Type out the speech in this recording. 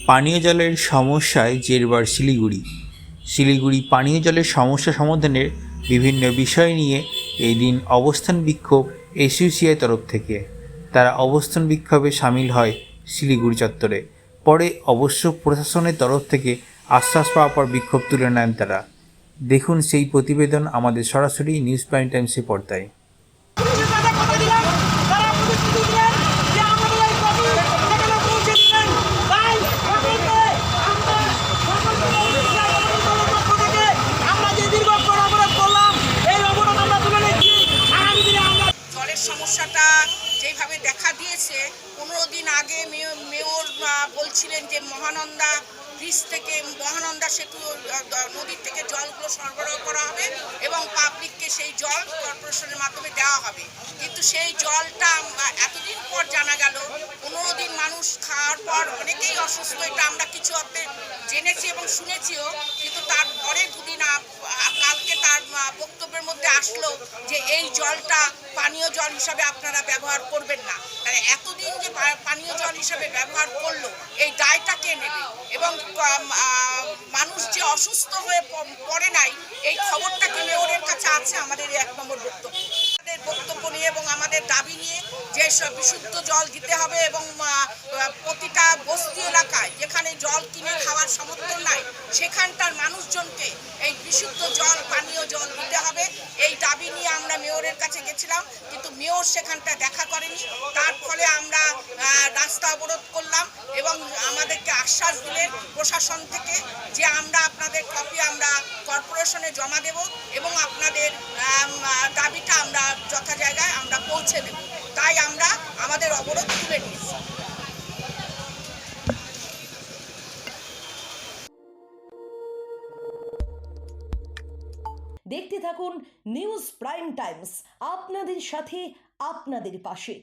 পানীয় জলের সমস্যায় জেরবার শিলিগুড়ি পানীয় জলের সমস্যা সমাধানের বিভিন্ন বিষয় নিয়ে এই দিন অবস্থান বিক্ষোভ এসইউসিআই তরফ থেকে। তারা অবস্থান বিক্ষোভে সামিল হয় শিলিগুড়ি চত্বরে। পরে অবশ্য প্রশাসনের তরফ থেকে আশ্বাস পাওয়ার পর বিক্ষোভ তুলে নেন তারা। দেখুন সেই প্রতিবেদন আমাদের সরাসরি নিউজ প্রাইম টাইমসের পর্দায়। সমস্যাটা যেভাবে দেখা দিয়েছে, 15 দিন আগে মেয়র বলছিলেন যে মহানন্দা ব্রিজ থেকে মহানন্দা সেতু নদীর থেকে জলগুলো সরবরাহ করা হবে এবং পাবলিককে সেই জল কর্পোরেশনের মাধ্যমে দেওয়া হবে। কিন্তু সেই জলটা এতদিন পর জানা গেল, 15 দিন মানুষ খাওয়ার পর অনেকেই অসুস্থ, এটা আমরা কিছু অর্থে জেনেছি এবং শুনেছিও। কিন্তু তারপরে দুদিন কালকে তার বক্তব্যের মধ্যে আসলো যে এই জলটা পানীয় জল হিসাবে আপনারা ব্যবহার করবেন না। তাহলে এতদিন যে পানীয় জল হিসাবে ব্যবহার করলো, এই দায়টা কে নেবে? এবং মানুষ যে অসুস্থ হয়ে পড়ে নাই, এই খবরটা কি মেয়রের কাছে আছে? আমাদের এক নম্বর বক্তব্য। আমাদের বক্তব্য নিয়ে এবং আমাদের দাবি নিয়ে যে বিশুদ্ধ জল দিতে হবে এবং প্রতিটা বস্তি এলাকায় যেখানে জল কিনে খাওয়ার সামর্থ্য নাই, সেখানটার মানুষজনকে এই বিশুদ্ধ জল পানীয় জল দিতে হবে। এই দাবি নিয়ে আমরা মেয়রের কাছে গেছিলাম, কিন্তু মেয়র সেখানটা দেখা করেনি। তার ফলে আমরা রাস্তা অবরোধ করলাম এবং আমাদেরকে আশ্বাস দিলেন প্রশাসন থেকে যে আমরা আপনাদের কপি আমরা কর্পোরেশনে জমা দেব এবং আপনাদের দাবিটা আমরা যথা জায়গায় আমরা পৌঁছে দেব। তাই আমরা আমাদের অবরোধ তুলে নিয়েছি। দেখতে থাকুন নিউজ প্রাইম টাইমস, আপনাদের সাথে আপনাদের পাশে।